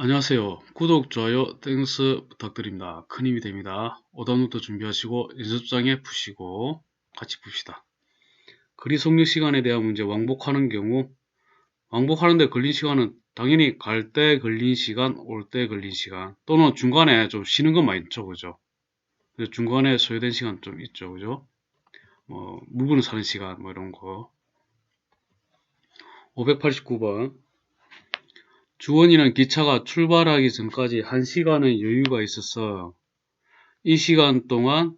안녕하세요. 구독, 좋아요, 땡스 부탁드립니다. 큰 힘이 됩니다. 오답노트 준비하시고 연습장에 푸시고 같이 봅시다. 거리 속력 시간에 대한 문제 왕복하는 경우 왕복하는데 걸린 시간은 당연히 갈 때 걸린 시간, 올 때 걸린 시간 또는 중간에 좀 쉬는 건 많이 있죠. 그죠? 중간에 소요된 시간 좀 있죠. 그죠? 물건을 사는 시간 뭐 이런 거. 589번 주원이는 기차가 출발하기 전까지 1시간의 여유가 있어서 이 시간 동안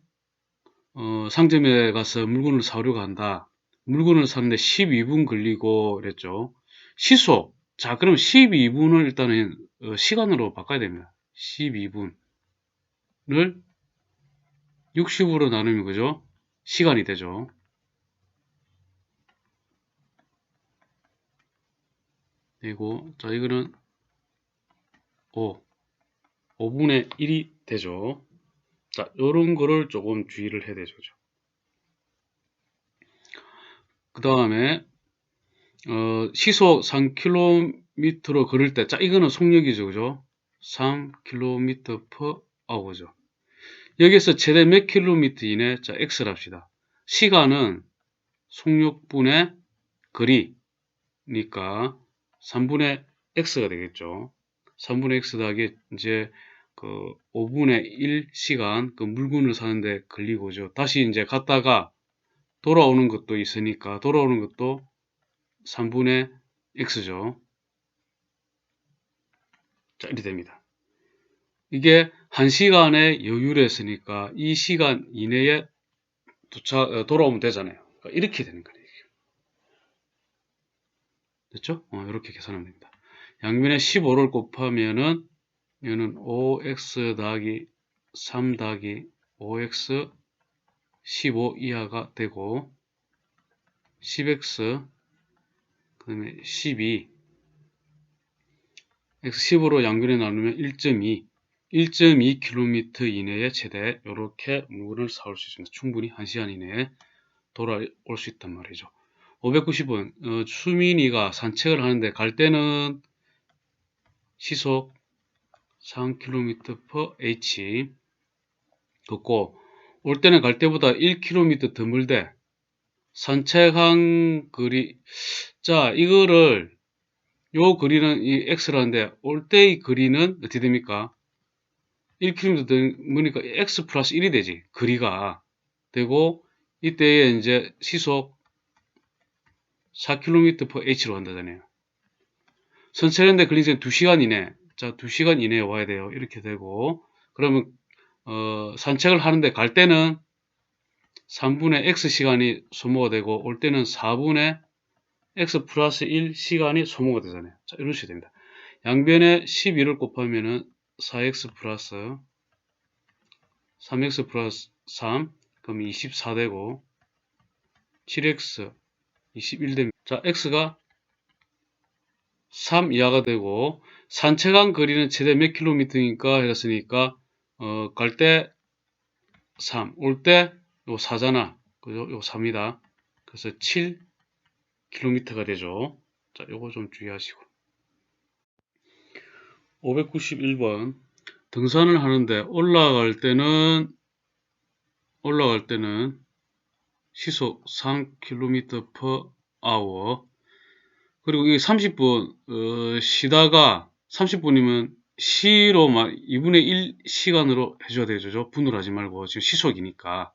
상점에 가서 물건을 사려고 한다. 물건을 사는데 12분 걸리고 그랬죠. 시속. 자, 그럼 12분을 일단은 시간으로 바꿔야 됩니다. 12분을 60으로 나누면 그죠? 시간이 되죠. 그리고 자, 이거는 5분의 1이 되죠. 자, 요런 거를 조금 주의를 해야 되죠. 그 다음에 시속 3km로 걸을 때, 자, 이거는 속력이죠, 그죠? 3km per hour죠. 여기서 최대 몇 킬로미터 이내, 자, x랍시다. 시간은 속력분의 거리니까 3분의 x가 되겠죠. 3분의 x 더하기 이제 그 5분의 1 시간 그 물건을 사는데 걸리고죠. 다시 이제 갔다가 돌아오는 것도 있으니까 돌아오는 것도 3분의 x죠. 자, 이렇게 됩니다. 이게 1시간의 여유를 했으니까 이 시간 이내에 돌아오면 되잖아요. 그러니까 이렇게 되는 거예요. 됐죠? 이렇게 계산하면 됩니다. 양면에 15를 곱하면은 얘는 5x 더하기 3 더하기 5x 15 이하가 되고 10x 그 다음에 12 x 15로 양변에 나누면 1.2 1.2km 이내에 최대 이렇게 물건을 사올 수 있습니다. 충분히 1시간 이내에 돌아올 수 있단 말이죠. 590번 수민이가 산책을 하는데 갈 때는 시속 3km per h 걷고 올 때는 갈 때보다 1km 더 멀대. 산책한 거리. 자, 이거를 요 거리는 이 x라는데 올 때의 거리는 어떻게 됩니까? 1km 더 머니까 x 플러스 1이 되지. 거리가 되고 이때에 이제 시속 4km per h로 한다잖아요. 산책하는데 걸린 시간 2시간 이내. 자, 2시간 이내에 와야 돼요. 이렇게 되고 그러면 산책을 하는데 갈 때는 3분의 x 시간이 소모가 되고 올 때는 4분의 x 플러스 1 시간이 소모가 되잖아요. 자, 이런 식이 됩니다. 양변에 12를 곱하면은 4x 플러스 3x 플러스 3 그럼 24 되고 7x 21 됩니다. 자, x가 3 이하가 되고 산책한 거리는 최대 몇 킬로미터니까 했으니까 갈 때 3, 올 때 요 4잖아. 그죠? 요 3이다. 그래서 7km가 되죠. 자, 요거 좀 주의하시고. 591번. 등산을 하는데 올라갈 때는 시속 3km per hour. 그리고 이게 30분, 쉬다가 30분이면 시로 막 2분의 1 시간으로 해줘야 되죠. 분으로 하지 말고 지금 시속이니까.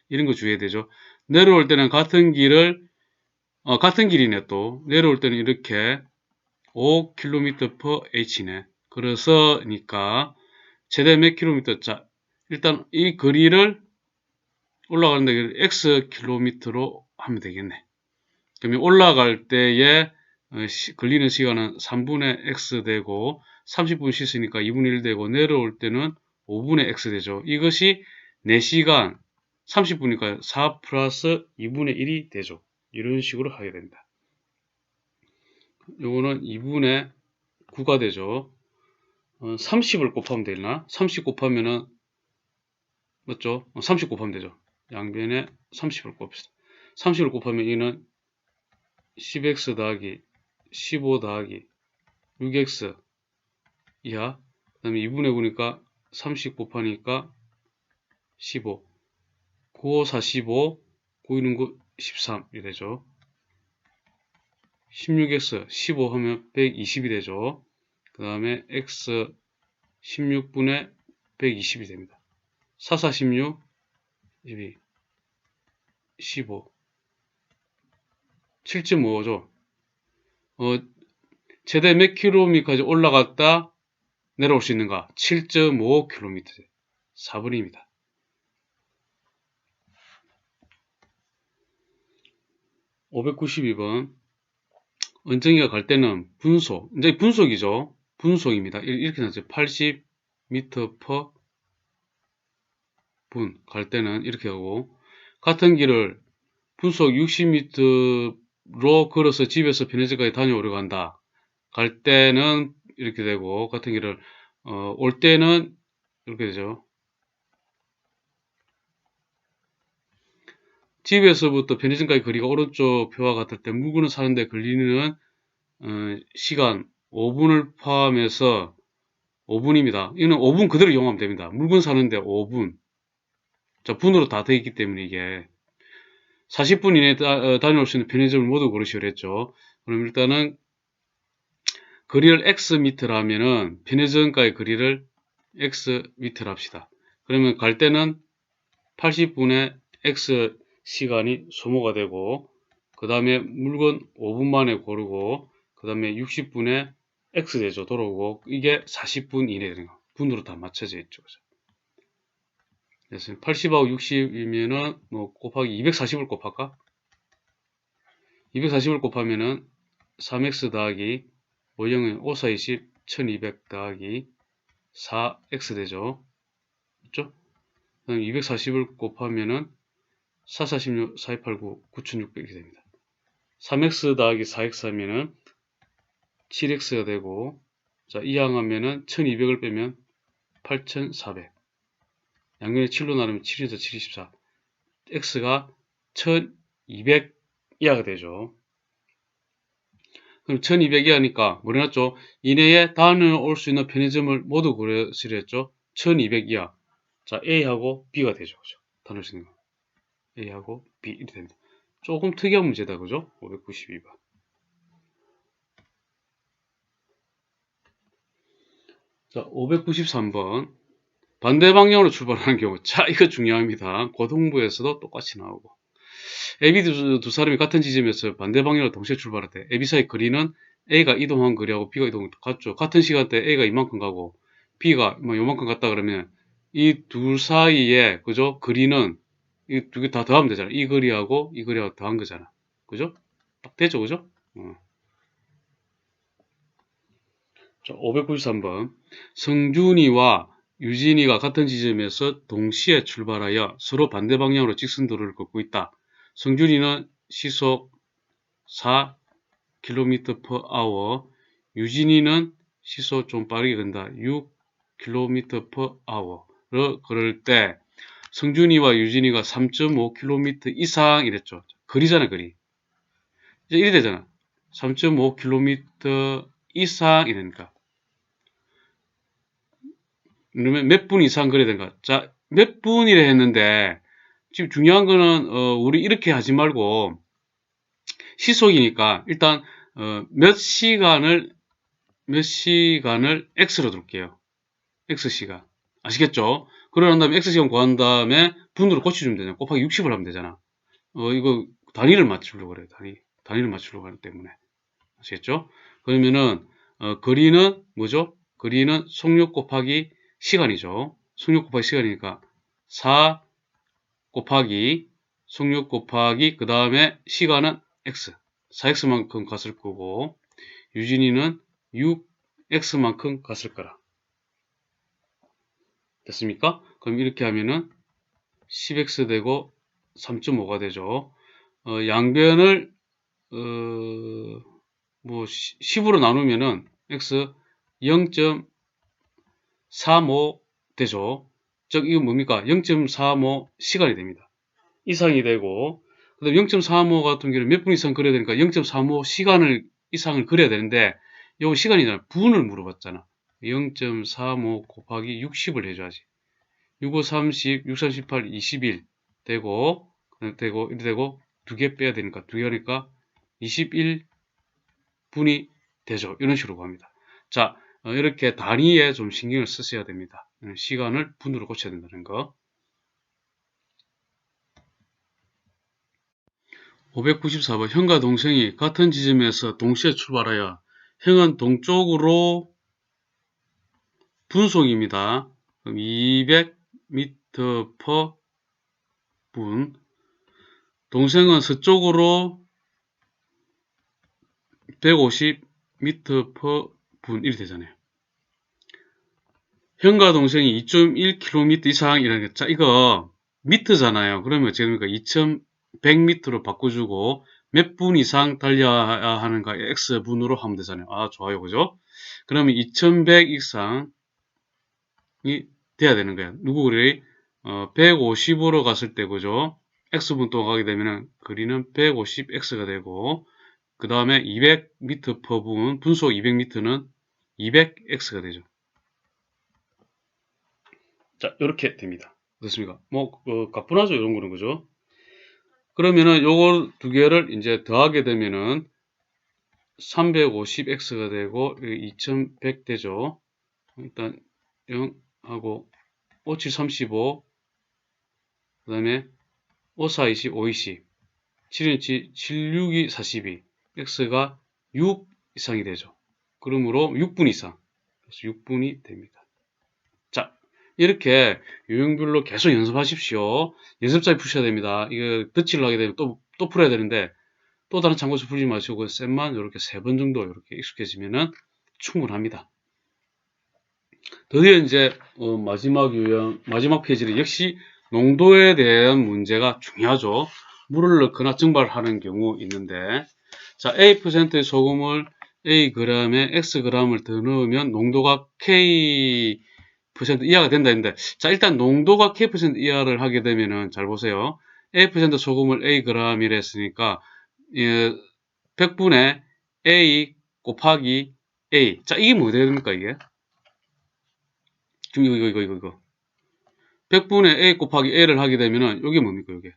이런 거 주의해야 되죠. 내려올 때는 같은 길이네 또. 내려올 때는 이렇게 5km per h네. 그래서니까 최대 몇 킬로미터 자 일단 이 거리를 올라가는데 x 킬로미터로 하면 되겠네. 그러면 올라갈 때에 걸리는 시간은 3분의 x 되고 30분 씻으니까 2분의 1 되고 내려올 때는 5분의 x 되죠. 이것이 4시간 30분이니까 4 플러스 2분의 1이 되죠. 이런 식으로 하게 됩니다. 요거는 2분의 9가 되죠. 30을 곱하면 되나? 30 곱하면은 맞죠? 30 곱하면 되죠. 양변에 30을 곱합시다. 30을 곱하면 이는 10x 더하기 15 더하기 6x 이하. 그 다음에 2분의 9니까 30 곱하니까 15. 9, 5, 4, 15. 9, 1, 9, 13. 이 되죠. 16x 15 하면 120이 되죠. 그 다음에 x 16분의 120이 됩니다. 4, 4, 16, 12, 15. 7.5죠. 최대 몇 킬로미터까지 올라갔다 내려올 수 있는가? 7.5km. 4분입니다. 592번. 은정이가 갈 때는 분속, 이제 분속이죠. 분속입니다. 이렇게 나왔죠. 80m per 분. 갈 때는 이렇게 하고, 같은 길을 분속 60m로 걸어서 집에서 편의점까지 다녀오려고 한다. 갈 때는 이렇게 되고, 같은 길을, 올 때는 이렇게 되죠. 집에서부터 편의점까지 거리가 오른쪽 표와 같을 때 물건을 사는데 걸리는 시간 5분을 포함해서 5분입니다. 이는 5분 그대로 이용하면 됩니다. 물건 사는데 5분. 자, 분으로 다 되어 있기 때문에 이게 40분 이내에 다녀올 수 있는 편의점을 모두 고르시오 그랬죠. 그럼 일단은 거리를 X미터라 하면은 편의점까지 거리를 X미터라 합시다. 그러면 갈 때는 80분의 X 시간이 소모가 되고, 그 다음에 물건 5분 만에 고르고, 그 다음에 60분에 X 되죠. 돌아오고, 이게 40분 이내 되는 거. 분으로 다 맞춰져 있죠. 그래서 80하고 60이면은, 뭐, 곱하기 240을 곱할까? 240을 곱하면은, 3X 더하기, 5영은 5, 4, 20, 1200 더하기, 4X 되죠. 그렇죠? 그다음 240을 곱하면은, 4, 46, 4, 2, 8, 9, 9600이 됩니다. 3x 더하기 4x 하면은 7x가 되고, 자, 이항하면은 1200을 빼면 8400. 양면에 7로 나누면 7에서 7, 24. x가 1200 이하가 되죠. 그럼 1200 이하니까, 뭐라 했죠? 이내에 다녀올 수 있는 편의점을 모두 고르시려 했죠? 1200 이하. 자, A하고 B가 되죠. 그죠? 다녀올 수 있는 거. A하고 B 이렇게 됩니다. 조금 특이한 문제다. 그죠? 592번. 자, 593번. 반대 방향으로 출발하는 경우. 자, 이거 중요합니다. 고등부에서도 똑같이 나오고. AB 두 사람이 같은 지점에서 반대 방향으로 동시에 출발할 때 AB 사이 거리는 A가 이동한 거리하고 B가 이동한 거리 같죠. 같은 시간대에 A가 이만큼 가고 B가 뭐 요만큼 갔다 그러면 이 둘 사이에, 그죠? 거리는 이 두 개 다 더하면 되잖아. 이 거리하고 이 거리하고 더한 거잖아. 그죠? 딱 되죠, 그죠? 자, 593번. 성준이와 유진이가 같은 지점에서 동시에 출발하여 서로 반대 방향으로 직선도로를 걷고 있다. 성준이는 시속 4km per hour, 유진이는 시속 좀 빠르게 간다. 6km per hour를 걸을 때 성준이와 유진이가 3.5km 이상 이랬죠. 거리잖아, 거리. 이제 이래 되잖아. 3.5km 이상 이러니까. 그러면 몇 분 이상 그래야 되는가? 자, 몇 분이라 했는데, 지금 중요한 거는, 우리 이렇게 하지 말고, 시속이니까, 일단, 몇 시간을 X로 둘게요. X시간. 아시겠죠? 그러는 다음에 X시간 구한 다음에 분으로 고쳐주면 되잖아. 곱하기 60을 하면 되잖아. 이거 단위를 맞추려고 그래요. 단위를 맞추려고 하기 때문에. 아시겠죠? 그러면은, 거리는 뭐죠? 거리는 속력 곱하기 시간이죠. 속력 곱하기 시간이니까 4 곱하기 속력 곱하기 그 다음에 시간은 x 4x만큼 갔을 거고 유진이는 6x만큼 갔을 거라. 됐습니까? 그럼 이렇게 하면은 10x 되고 3.5가 되죠. 양변을 뭐 10으로 나누면은 x 0.35 되죠. 즉 이거 뭡니까? 0.35 시간이 됩니다. 이상이 되고 그다음 0.35 같은 경우는 몇 분 이상 그려야 되니까 0.35 시간을 이상을 그려야 되는데 요 시간이잖아. 분을 물어봤잖아. 0.35 곱하기 60을 해줘야지. 65, 30, 63, 18, 21 되고, 이렇게 되고, 2개 빼야 되니까, 2개 하니까 21분이 되죠. 이런 식으로 갑니다. 자, 이렇게 단위에 좀 신경을 쓰셔야 됩니다. 시간을 분으로 고쳐야 된다는 거. 594번 형과 동생이 같은 지점에서 동시에 출발하여 형은 동쪽으로 분속입니다. 그럼 200m per 분. 동생은 서쪽으로 150m per 분 이렇게 되잖아요. 형과 동생이 2.1km 이상 이라는 게, 자, 이거 미터잖아요. 그러면 어떻게 됩니까? 2100m로 바꿔주고 몇 분 이상 달려야 하는가 x분으로 하면 되잖아요. 아, 좋아요. 그죠? 그러면 2100 이상이 돼야 되는 거야. 누구를 150으로 갔을 때, 그죠? x분 또 가게 되면은 거리는 150x가 되고, 그 다음에 200m per 분, 분속 200m는 200x가 되죠. 자, 이렇게 됩니다. 어떻습니까? 뭐, 가뿐하죠, 이런 거는, 그죠? 그러면은 요걸 두 개를 이제 더하게 되면은 350x가 되고 2100 되죠. 일단 0하고 57 35, 그 다음에 54 20 5 20 7인치 76이 42, x가 6 이상이 되죠. 그러므로 6분 이상, 그래서 6분이 됩니다. 자, 이렇게 유형별로 계속 연습하십시오. 연습자에 푸셔야 됩니다. 이거 덧칠을 하게 되면 또 풀어야 되는데, 또 다른 참고서 풀지 마시고 쌤만 이렇게 3번 정도 이렇게 익숙해지면은 충분합니다. 드디어 이제 마지막 유형, 마지막 페이지는 역시 농도에 대한 문제가 중요하죠. 물을 넣거나 증발하는 경우 있는데, 자, A%의 소금을 A g에 X g을 더 넣으면 농도가 K% 이하가 된다 했는데, 자, 일단 농도가 K% 이하를 하게 되면은, 잘 보세요. A% 소금을 A g이라 했으니까, 100분의 A 곱하기 A. 자, 이게 뭐 됩니까, 이게? 지금 이거. 100분의 A 곱하기 A를 하게 되면은, 이게 뭡니까, 이게?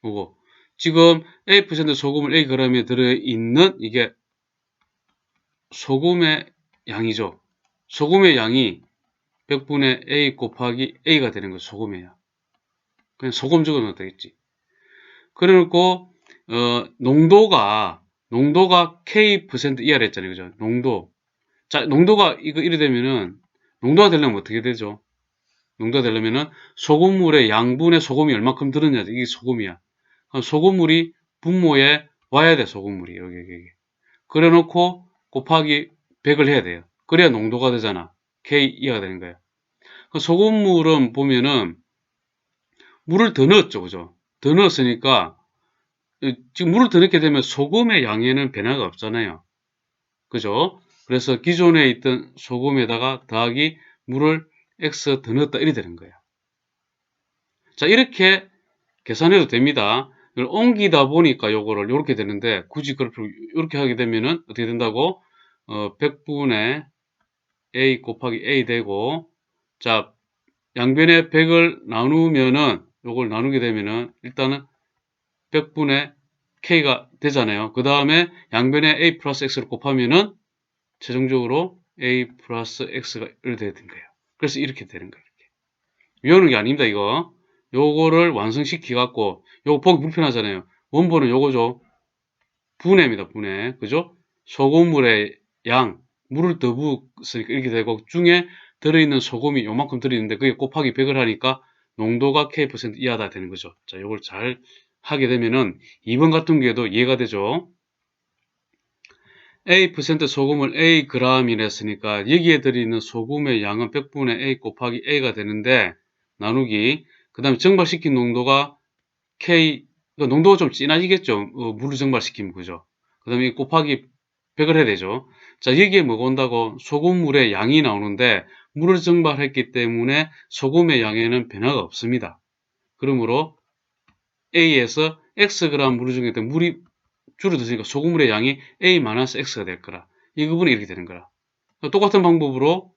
이거. 지금 A% 소금을 A g에 들어있는 이게 소금의 양이죠. 소금의 양이 100분의 A 곱하기 A가 되는 거죠. 소금의 양. 그냥 소금 적어놓으면 되겠지. 그래놓고 농도가 K% 이하를 했잖아요. 그죠? 농도. 자, 농도가 이래 되면은 농도가 되려면 어떻게 되죠? 농도가 되려면은 소금물의 양분의 소금이 얼마큼 들었냐. 이게 소금이야. 소금물이 분모에 와야 돼. 소금물이. 여기. 그래 놓고 곱하기 100을 해야 돼요. 그래야 농도가 되잖아. K 이하가 되는 거예요. 소금물은 보면은 물을 더 넣었죠. 그죠? 더 넣었으니까 지금 물을 더 넣게 되면 소금의 양에는 변화가 없잖아요. 그죠? 그래서 기존에 있던 소금에다가 더하기 물을 X 더 넣었다 이래 되는 거예요. 자, 이렇게 계산해도 됩니다. 이걸 옮기다 보니까 요거를 이렇게 되는데, 굳이 그렇게 이렇게 하게 되면은 어떻게 된다고? 100분의 A 곱하기 A 되고, 자, 양변에 100을 나누면은, 요걸 나누게 되면은, 일단은 100분의 K가 되잖아요. 그 다음에 양변에 A 플러스 X를 곱하면은, 최종적으로 A 플러스 X가 이렇게 되는 거예요. 그래서 이렇게 되는 거예요. 이렇게. 외우는 게 아닙니다, 이거. 요거를 완성시켜갖고, 요거 보기 불편하잖아요. 원본은 요거죠. 분해입니다, 분해. 그죠? 소금물의 양, 물을 더 부었으니까 이렇게 되고, 중에 들어있는 소금이 요만큼 들어있는데, 그게 곱하기 100을 하니까 농도가 K% 이하다 되는 거죠. 자, 요걸 잘 하게 되면은 2번 같은 경우에도 이해가 되죠. A% 소금을 A g이라 했으니까 여기에 들어있는 소금의 양은 100분의 A 곱하기 A가 되는데, 나누기, 그 다음에 증발시킨 농도가 K, 농도가 좀 진해지겠죠. 물을 증발시키면, 그죠? 그 다음에 곱하기 100을 해야 되죠. 자, 여기에 뭐가 온다고? 소금물의 양이 나오는데, 물을 증발했기 때문에 소금의 양에는 변화가 없습니다. 그러므로 A에서 Xg 물을 증발했을 때 물이 줄어들으니까 소금물의 양이 A-X가 될 거라. 이 부분이 이렇게 되는 거라. 똑같은 방법으로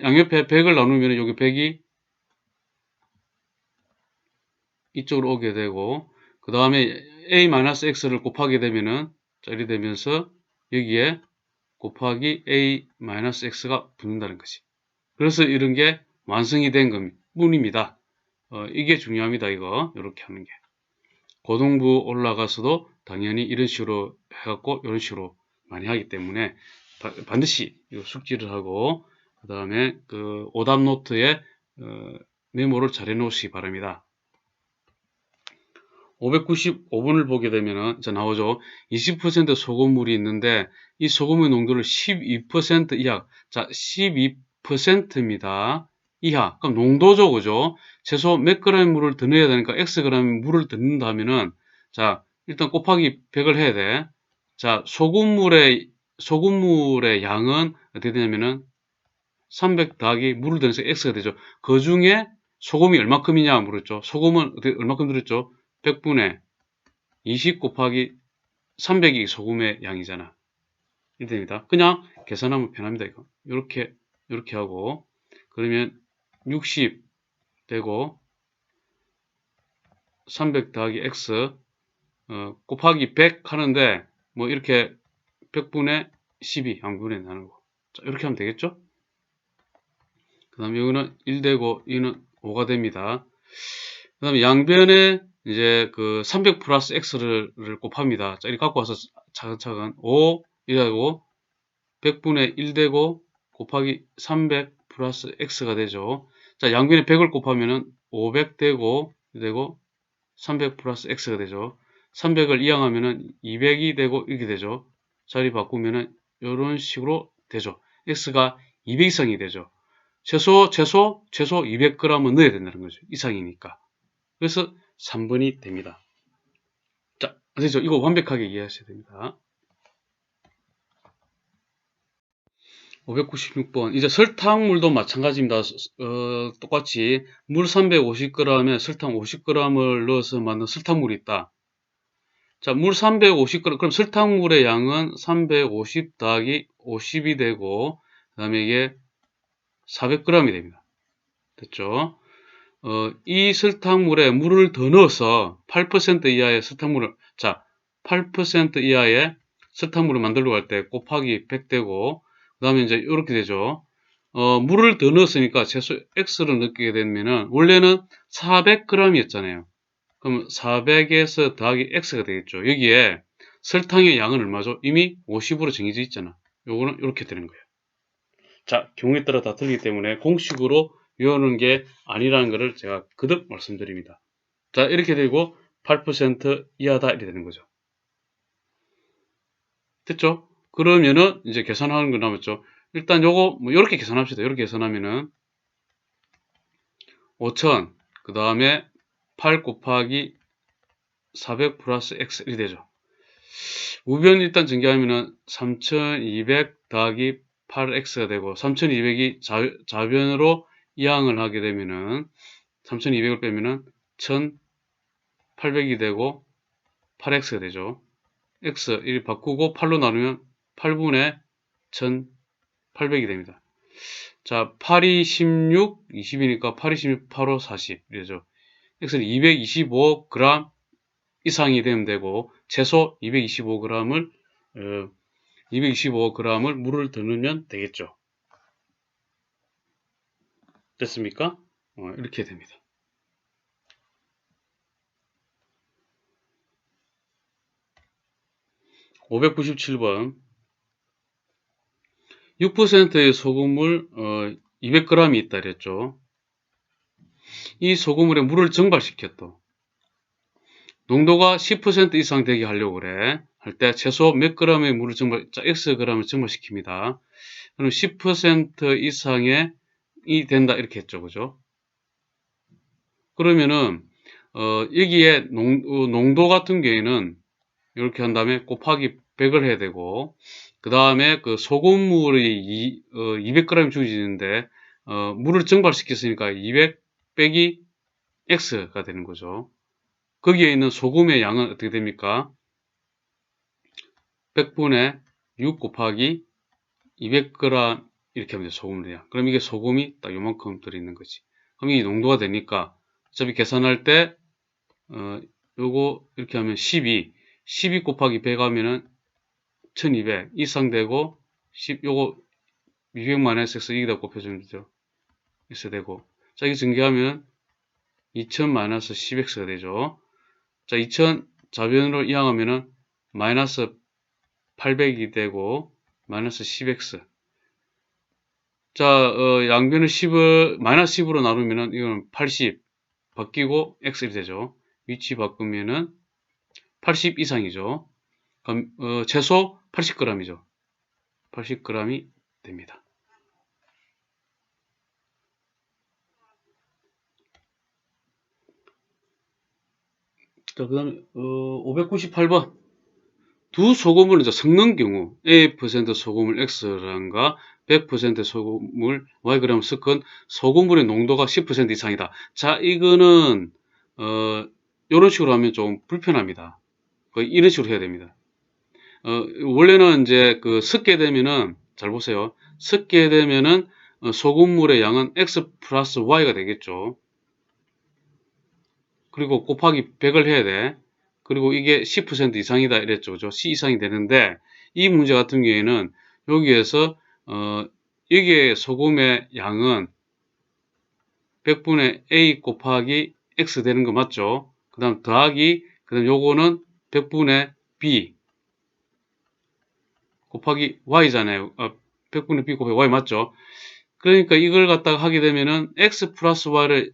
양옆에 100을 나누면 여기 100이 이쪽으로 오게 되고, 그 다음에 a-x를 곱하게 되면은 자, 이렇게 되면서 여기에 곱하기 a-x가 붙는다는 거지. 그래서 이런 게 완성이 된 뿐입니다. 이게 중요합니다. 이거 이렇게 하는 게. 고등부 올라가서도 당연히 이런 식으로 해갖고 이런 식으로 많이 하기 때문에 반드시 숙지를 하고, 그 다음에 그 오답 노트에 메모를 잘 해놓으시기 바랍니다. 595번을 보게 되면은 자 나오죠. 20% 소금물이 있는데 이 소금의 농도를 12% 이하. 자, 12%입니다. 이하. 그럼 농도죠, 그죠? 최소 몇 그램 물을 더 넣어야 되니까 X 그램 물을 더 넣는다면은 자, 일단 곱하기 100을 해야 돼. 자, 소금물의 양은 어떻게 되냐면은 300 더하기 물을 더해서 X가 되죠. 그 중에 소금이 얼마큼이냐 물었죠. 소금은 얼마큼 들었죠? 100분의 20 곱하기 300이 소금의 양이잖아. 이렇게 됩니다. 그냥 계산하면 편합니다. 이거 이렇게 하고, 그러면 60 되고 300 더하기 x 곱하기 100 하는데 뭐 이렇게 100분의 12 양분에 나누고, 자, 이렇게 하면 되겠죠? 그 다음에 이거는 1 되고 이거는 5가 됩니다. 그 다음에 양변에 이제 그 300 플러스 x를 곱합니다. 자, 이렇게 갖고 와서 차근차근 5 이라고 100분의 1 되고 곱하기 300 플러스 x가 되죠. 자, 양변에 100을 곱하면은 500 되고 300 플러스 x가 되죠. 300을 이항하면은 200이 되고 이렇게 되죠. 자리 바꾸면은 이런 식으로 되죠. x가 200 이상이 되죠. 최소 200g은 넣어야 된다는 거죠. 이상이니까. 그래서 3번이 됩니다. 자, 아시죠? 이거 완벽하게 이해하셔야 됩니다. 596번. 이제 설탕물도 마찬가지입니다. 똑같이 물 350g에 설탕 50g을 넣어서 만든 설탕물이 있다. 자, 물 350g. 그럼 설탕물의 양은 350 더하기 50이 되고, 그 다음에 이게 400g이 됩니다. 됐죠? 이 설탕물에 물을 더 넣어서 8% 이하의 설탕물을, 자, 8% 이하의 설탕물을 만들려고 할 때 곱하기 100 되고, 그 다음에 이제 이렇게 되죠. 물을 더 넣었으니까 최소 X를 넣게 되면은, 원래는 400g이었잖아요. 그럼 400에서 더하기 X가 되겠죠. 여기에 설탕의 양은 얼마죠? 이미 50으로 정해져 있잖아. 요거는 이렇게 되는 거예요. 자, 경우에 따라 다 틀리기 때문에 공식으로 외우는 게 아니라는 것을 제가 거듭 말씀드립니다. 자, 이렇게 되고 8% 이하다 이렇게 되는 거죠. 됐죠? 그러면은 이제 계산하는 거 남았죠. 일단 요거 뭐 이렇게 계산합시다. 이렇게 계산하면은 5000, 그 다음에 8 곱하기 400 플러스 x 이 되죠. 우변 일단 전개하면은 3200 더하기 8x가 되고, 3200이 좌변으로 이항을 하게 되면은 3200을 빼면은 1800이 되고 8x가 되죠. x 1 바꾸고 8로 나누면 8분의 1800이 됩니다. 자, 8이 16, 20이니까 8이 16, 8호 40 이러죠. x는 225g 이상이 되면 되고, 최소 225g을 225g을 물을 더 넣으면 되겠죠. 됐습니까? 이렇게 됩니다. 597번. 6%의 소금물 200g이 있다 그랬죠. 이 소금물에 물을 증발시켰다. 농도가 10% 이상 되게 하려고 그래. 할 때 최소 몇 g의 물을 Xg을 증발시킵니다. 그럼 10% 이상의 이 된다 이렇게 했죠. 그죠? 그러면은 여기에 농도 같은 경우에는 이렇게 한 다음에 곱하기 100을 해야 되고, 그 다음에 그 소금물이 200g 주어지는데 물을 증발시켰으니까 200 빼기 X가 되는 거죠. 거기에 있는 소금의 양은 어떻게 됩니까? 100분의 6 곱하기 200g 이렇게 하면 돼. 소금물이야. 그럼 이게 소금이 딱 요만큼 들어있는 거지. 그럼 이 농도가 되니까 어차피 계산할 때 요거 이렇게 하면 12 곱하기 100 하면은 1200 이상 되고 10 요거 200 마이너스 x 여기다 곱해주면 되죠. x 되고 자 이거 전개하면 2000 마이너스 10x가 되죠. 자 2000 좌변으로 이항하면은 마이너스 800이 되고 마이너스 10x 자 양변을 10을 마이너스 10으로 나누면은 이건 80 바뀌고 x이 되죠. 위치 바꾸면은 80 이상이죠. 그럼 최소 80g이죠. 80g이 됩니다. 자, 그 다음에 598번 두 소금을 섞는 경우 A% 소금을 Xg과 100% 소금을 Yg 섞은 소금물의 농도가 10% 이상이다. 자, 이거는 이런 식으로 하면 좀 불편합니다. 이런 식으로 해야 됩니다. 원래는 이제 그 섞게 되면은 잘 보세요. 섞게 되면은 소금물의 양은 X 플러스 Y가 되겠죠. 그리고 곱하기 100을 해야 돼. 그리고 이게 10% 이상이다 이랬죠. 그죠? C 이상이 되는데 이 문제 같은 경우에는 여기에서 여기에 소금의 양은 100분의 A 곱하기 X 되는 거 맞죠? 그 다음 더하기 그 다음 요거는 100분의 B 곱하기 Y잖아요. 100분의 B 곱하기 Y 맞죠? 그러니까 이걸 갖다가 하게 되면은 X 플러스 Y를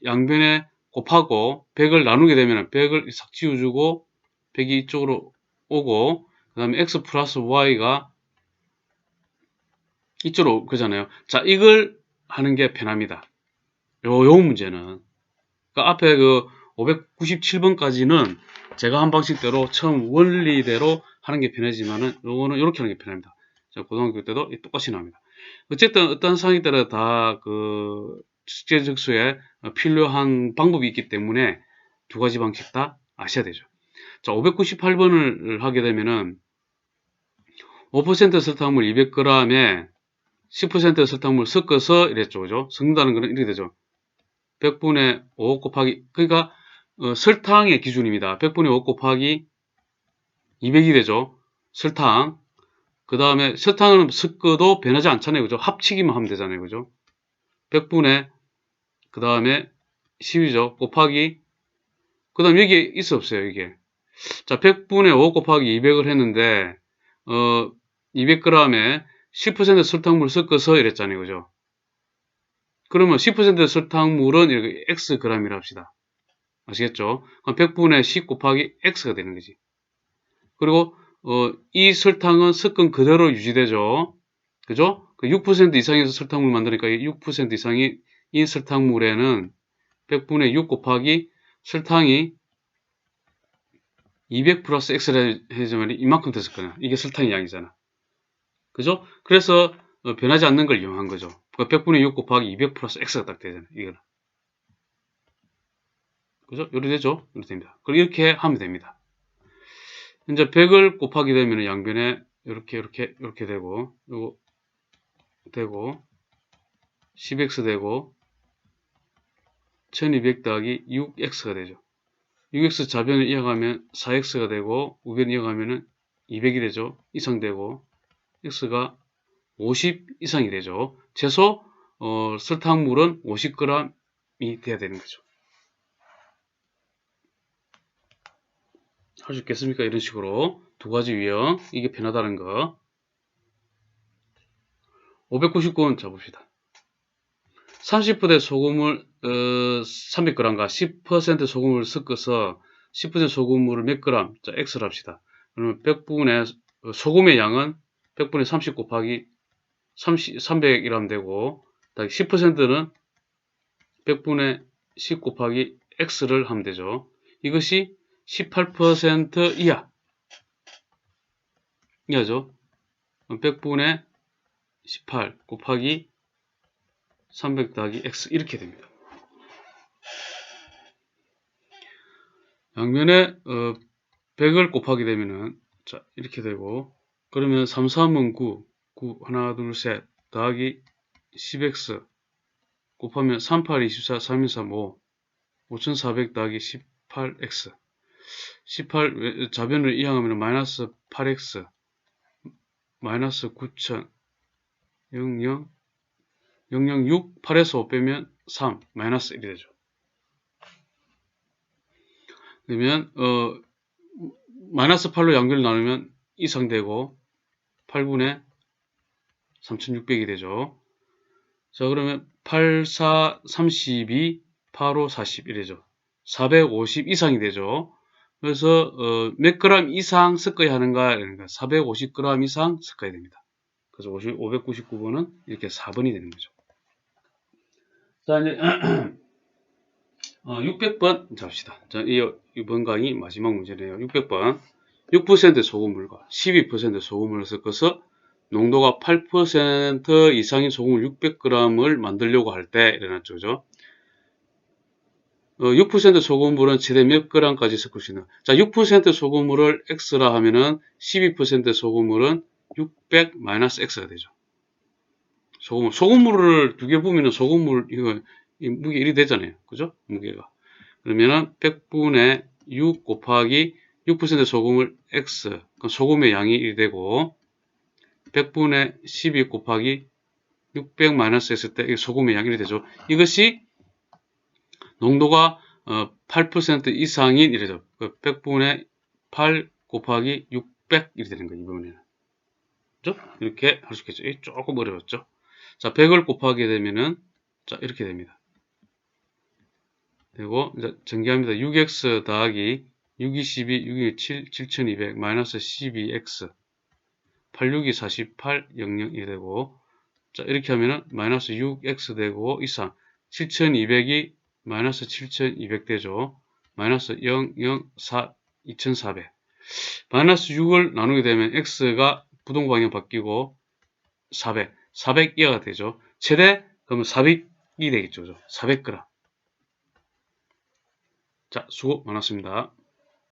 양변에 곱하고 100을 나누게 되면 100을 싹 지워주고 100이 이쪽으로 오고 그 다음에 x 플러스 y가 이쪽으로 그잖아요. 자 이걸 하는 게 편합니다. 요 문제는 그러니까 앞에 그 597번까지는 제가 한 방식대로 처음 원리대로 하는 게 편하지만은 요거는 이렇게 하는 게 편합니다. 자, 고등학교 때도 똑같이 나옵니다. 어쨌든 어떤 상황에 따라 다 그 숙제 접수에 필요한 방법이 있기 때문에 두 가지 방식 다 아셔야 되죠. 자, 598번을 하게 되면은 5% 설탕물 200g에 10% 설탕물 섞어서 이랬죠. 그죠? 섞는다는 거는 이렇게 되죠. 100분의 5 곱하기, 그러니까 설탕의 기준입니다. 100분의 5 곱하기 200이 되죠. 설탕. 그 다음에 설탕은 섞어도 변하지 않잖아요. 그죠? 합치기만 하면 되잖아요. 그죠? 100분의 그 다음에 10이죠. 곱하기 그 다음 여기에 있어 없어요. 이게 자 100분의 5 곱하기 200을 했는데 200g에 10% 설탕물 섞어서 이랬잖아요. 그죠? 그러면 10% 설탕물은 이렇게 xg이라 합시다. 아시겠죠? 그럼 100분의 10 곱하기 x가 되는 거지. 그리고 이 설탕은 섞은 그대로 유지되죠. 그죠? 그 6% 이상에서 설탕물 만드니까 6% 이상이 이 설탕물에는 100분의 6 곱하기 설탕이 200 플러스 x라 해주면 이만큼 됐을 거야. 이게 설탕의 양이잖아. 그죠? 그래서 변하지 않는 걸 이용한 거죠. 100분의 6 곱하기 200 플러스 x가 딱 되잖아요. 이거는. 그죠? 이렇게 되죠? 이렇게 됩니다. 그리고 이렇게 하면 됩니다. 이제 100을 곱하게 되면 양변에 이렇게 되고, 요거 되고, 10x 되고, 1200 더하기 6x가 되죠. 6x 좌변을 이어가면 4x가 되고, 우변 이어가면은 200이 되죠. 이상 되고, x가 50 이상이 되죠. 최소, 설탕물은 50g이 돼야 되는 거죠. 할 수 있겠습니까? 이런 식으로 두 가지 유형 이게 편하다는 거. 599원 잡읍시다. 30분의 소금을 300g과 10% 소금을 섞어서 10% 소금물을 몇 그램? 자, x를 합시다. 그러면 100분의 소금의 양은 100분의 30 곱하기 300이라면 되고 10%는 100분의 10 곱하기 x를 하면 되죠. 이것이 18% 이하죠. 100분의 18 곱하기 300 더하기 x 이렇게 됩니다. 양면에 100을 곱하게 되면은 자 이렇게 되고 그러면 3, 3은 9, 9 하나 둘 셋 더하기 10x 곱하면 38, 24, 313, 5 5400 더하기 18x 18 좌변을 이항하면 마이너스 8x 마이너스 9000 00 006 8에서 5 빼면 3 마이너스 1이 되죠. 그러면 마이너스 8로 양변을 나누면 이상되고 8분의 3600이 되죠. 자, 그러면 8, 4, 32, 8, 5, 41이죠. 450 이상이 되죠. 그래서 몇 그램 이상 섞어야 하는가? 그러니까 450g 이상 섞어야 됩니다. 그래서 599번은 이렇게 4번이 되는 거죠. 자, 이제 600번 잡시다. 자, 이번 강의 마지막 문제네요. 600번. 6% 소금물과 12% 소금물을 섞어서 농도가 8% 이상인 소금물 600g을 만들려고 할 때 일어났죠. 그죠? 6% 소금물은 최대 몇 g까지 섞을 수 있는. 자, 6% 소금물을 X라 하면은 12% 소금물은 600-X가 되죠. 소금물을 두 개 부으면 소금물, 이 무게 1이 되잖아요. 그죠? 무게가. 그러면은 100분의 6 곱하기 6% 소금을 X. 그럼 소금의 양이 1이 되고, 100분의 12 곱하기 600 마이너스 했을 때 소금의 양이 1이 되죠. 이것이 농도가 8% 이상인 이래죠. 100분의 8 곱하기 600 이렇게 되는 거예요. 이 부분에는. 그죠? 이렇게 할 수 있겠죠. 조금 어려웠죠. 자, 100을 곱하게 되면은 자, 이렇게 됩니다. 그리고 이제 전개합니다. 6x 더하기 622, 627, 7200 마이너스 12x 86이 48, 002 되고 자, 이렇게 하면은 마이너스 6x 되고 이상 7200이 마이너스 7200 되죠. 마이너스 004, 2400 마이너스 6을 나누게 되면 x가 부동 방향 바뀌고 400, 400 이하가 되죠. 최대 그러면 400이 되겠죠. 400g. 자, 수고 많았습니다.